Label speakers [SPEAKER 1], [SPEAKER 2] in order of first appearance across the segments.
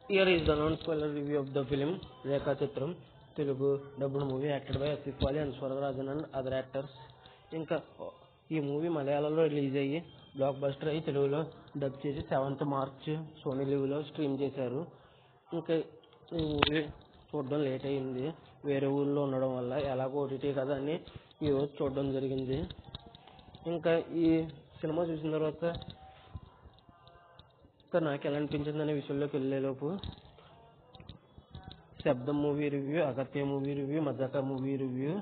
[SPEAKER 1] Here is the non-spoiler review of the film Rekha Chitram, Telugu dubbed movie acted by Asif Ali and Swararajan and other actors. ఇంకా ఈ movie మలయాళంలో release అయ్యి block buster అయ్యి తెలుగులో dub చేసి 7th March Sony లివ్లో stream చేశారు. ఇంకా ఈ మూవీ చూడడం లేట్ అయింది, వేరే ఊళ్ళో ఉండడం వల్ల. ఎలాగో ఓటీటీ కదా అని ఈరోజు చూడడం జరిగింది. ఇంకా ఈ సినిమా చూసిన తర్వాత నాకు ఎలా అనిపించింది అనే విషయంలోకి వెళ్ళేలోపు Sabdham movie review, Agathiya movie review, Mazaka movie review,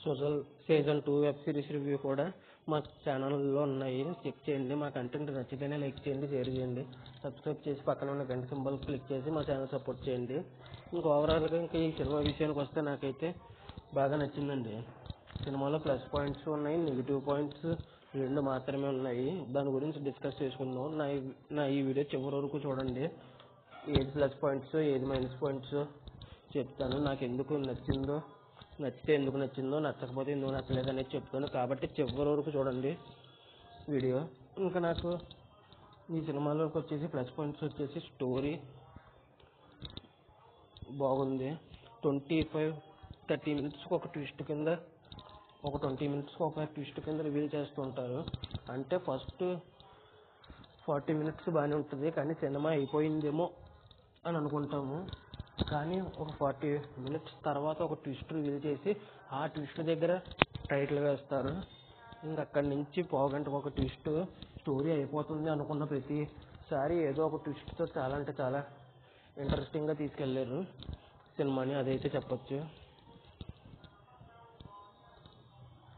[SPEAKER 1] social season 2 web series review కూడా మా ఛానల్లో ఉన్నాయి. చెక్ చేయండి. మా కంటెంట్ నచ్చితేనే లైక్ చేయండి, షేర్ చేయండి, సబ్స్క్రైబ్ చేసి పక్కన ఉన్న గంట సింబల్ క్లిక్ చేసి మా ఛానల్ సపోర్ట్ చేయండి. ఇంకా ఓవరాల్గా ఇంకా ఈ సినిమా విషయానికి వస్తే నాకైతే బాగా నచ్చిందండి. సినిమాలో ప్లస్ పాయింట్స్ ఉన్నాయి, నెగిటివ్ పాయింట్స్ రెండు మాత్రమే ఉన్నాయి. దాని గురించి డిస్కస్ చేసుకుందాం. నా ఈ వీడియో చివరి వరకు చూడండి. ఏది ప్లస్ పాయింట్స్ ఏది మైనస్ పాయింట్స్ చెప్తాను. నాకు ఎందుకు నచ్చిందో, నచ్చితే ఎందుకు నచ్చిందో, నచ్చకపోతే ఎందుకు నచ్చలేదు అనేది చెప్తాను. కాబట్టి చివరి వరకు చూడండి వీడియో. ఇంకా నాకు ఈ సినిమాలోకి వచ్చేసి ప్లస్ పాయింట్స్ వచ్చేసి స్టోరీ బాగుంది. 25-30 మినిట్స్కి ఒక ట్విస్ట్ కింద, ఒక 20 మినిట్స్కి ఒక ట్విస్ట్ కింద రివీల్ చేస్తుంటారు. అంటే ఫస్ట్ 40 మినిట్స్ బాగానే ఉంటుంది, కానీ సినిమా అయిపోయిందేమో అని అనుకుంటాము. కానీ ఒక 40 మినిట్స్ తర్వాత ఒక ట్విస్ట్ రివీల్ చేసి ఆ ట్విస్ట్ దగ్గర టైటిల్ వేస్తారు. ఇంకా అక్కడి నుంచి పావుగంటకు ఒక ట్విస్ట్, స్టోరీ అయిపోతుంది అనుకున్న ప్రతిసారి ఏదో ఒక ట్విస్ట్తో చాలా అంటే చాలా ఇంట్రెస్టింగ్గా తీసుకెళ్ళారు సినిమాని, అదైతే చెప్పొచ్చు.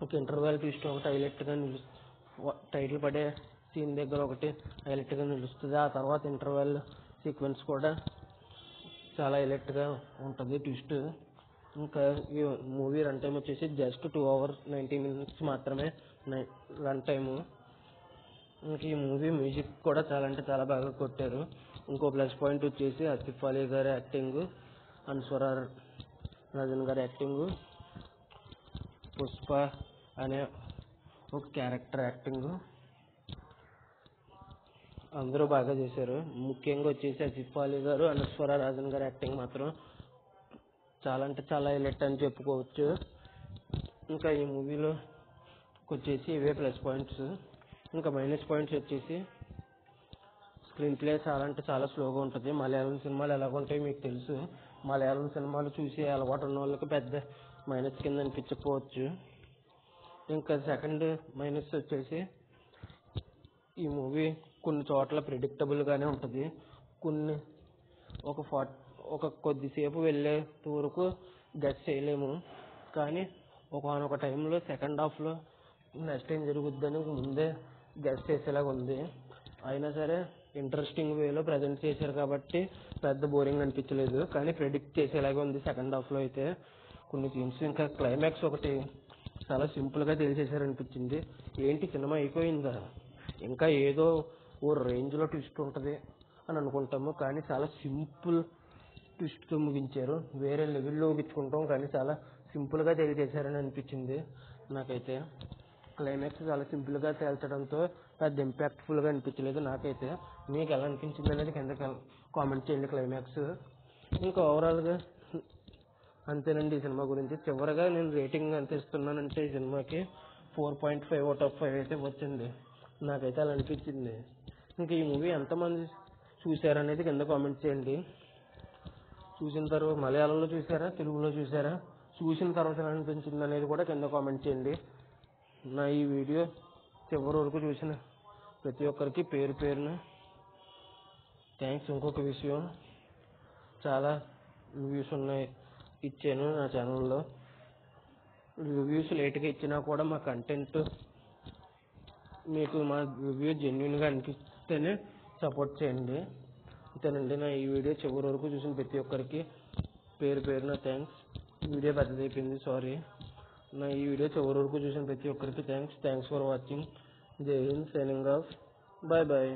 [SPEAKER 1] ఒక ఇంటర్వెల్ ట్విస్ట్ ఒకటి హైలైట్గా టైటిల్ పడే సీన్ దగ్గర ఒకటి హైలైట్గా నిలుస్తుంది. ఆ తర్వాత ఇంటర్వెల్ సీక్వెన్స్ కూడా చాలా హైలైట్గా ఉంటుంది ట్విస్ట్. ఇంకా ఈ మూవీ రన్ టైం వచ్చేసి జస్ట్ 2 hours 90 minutes మాత్రమే రన్ టైము. ఇంకా ఈ మూవీ మ్యూజిక్ కూడా చాలా అంటే చాలా బాగా కొట్టారు. ఇంకో ప్లస్ పాయింట్ వచ్చేసి ఆసిఫ్ అలీ గారి యాక్టింగ్, అన్స్వరా రాజన్ గారి యాక్టింగ్, పుష్ప అనే ఒక క్యారెక్టర్ యాక్టింగ్, అందరూ బాగా చేశారు. ముఖ్యంగా వచ్చేసి ఆసిఫ్ అలీ గారు, అన్స్వరా రాజన్ గారి యాక్టింగ్ మాత్రం చాలా అంటే చాలా హైలైట్ అని చెప్పుకోవచ్చు. ఇంకా ఈ మూవీలో వచ్చేసి ఇవే ప్లస్ పాయింట్స్. ఇంకా మైనస్ పాయింట్స్ వచ్చేసి స్క్రీన్ ప్లే చాలా అంటే చాలా స్లోగా ఉంటుంది. మలయాళం సినిమాలు ఎలాగ ఉంటాయో మీకు తెలుసు. మలయాళం సినిమాలు చూసి అలవాటు ఉన్న వాళ్ళకి పెద్ద మైనస్ కింద అనిపించకపోవచ్చు. ఇంకా సెకండ్ మైనస్ వచ్చేసి ఈ మూవీ కొన్ని చోట్ల ప్రిడిక్టబుల్గానే ఉంటుంది. కొన్ని ఒక కొద్దిసేపు వెళ్ళే వరకు గెస్ చేయలేము, కానీ ఒకనొక టైంలో సెకండ్ హాఫ్లో నెక్స్ట్ ఏం జరుగుద్దని ముందే గెస్ చేసేలాగా ఉంది. అయినా సరే ఇంట్రెస్టింగ్ వేలో ప్రజెంట్ చేశారు కాబట్టి పెద్ద బోరింగ్ అనిపించలేదు, కానీ ప్రెడిక్ట్ చేసేలాగా ఉంది సెకండ్ హాఫ్లో అయితే కొన్ని సీన్స్. ఇంకా క్లైమాక్స్ ఒకటి చాలా సింపుల్గా తెలిసేసారనిపించింది. ఏంటి సినిమా అయిపోయిందా, ఇంకా ఏదో ఓ రేంజ్లో ట్విస్ట్ ఉంటుంది అని అనుకుంటాము, కానీ చాలా సింపుల్ ట్విస్ట్తో ముగించారు. వేరే లెవెల్లో ఊహించుకుంటాం, కానీ చాలా సింపుల్గా తెలియజేశారని అనిపించింది నాకైతే. క్లైమాక్స్ చాలా సింపుల్గా తేల్చడంతో పెద్ద ఇంపాక్ట్ఫుల్గా అనిపించలేదు నాకైతే. మీకు ఎలా అనిపించింది అనేది కింద కామెంట్ చేయండి క్లైమాక్స్. ఇంకా ఓవరాల్గా అంతేనండి ఈ సినిమా గురించి. చివరిగా నేను రేటింగ్ ఎంత ఇస్తున్నానంటే ఈ సినిమాకి 4.5 out of 5 అయితే వచ్చింది. నాకైతే అలా అనిపించింది. ఇంకా ఈ మూవీ ఎంతమంది చూశారనేది కింద కామెంట్ చేయండి. చూసిన తర్వాత మలయాళంలో చూసారా, తెలుగులో చూసారా, చూసిన తర్వాత ఎలా అనిపించింది అనేది కూడా కింద కామెంట్ చేయండి. నా ఈ వీడియో చివరి వరకు చూసిన ప్రతి ఒక్కరికి పేరు పేరున థ్యాంక్స్. ఇంకొక విషయం, చాలా రివ్యూస్ ఇచ్చాను నా ఛానల్లో. రివ్యూస్ లేట్గా ఇచ్చినా కూడా మా కంటెంట్ మీకు మా రివ్యూ జెన్యున్గా అనిపిస్తేనే సపోర్ట్ చేయండి. అంతేనండి. నా ఈ వీడియో చివరి వరకు చూసిన ప్రతి ఒక్కరికి పేరు పేరున థ్యాంక్స్. Video పెద్దదైపోయింది, sorry. నా ఈ వీడియో చివరి వరకు చూసిన ప్రతి ఒక్కరికి థ్యాంక్స్ ఫర్ వాచింగ్. జై హింద్, సైనింగ్ ఆఫ్. Bye bye.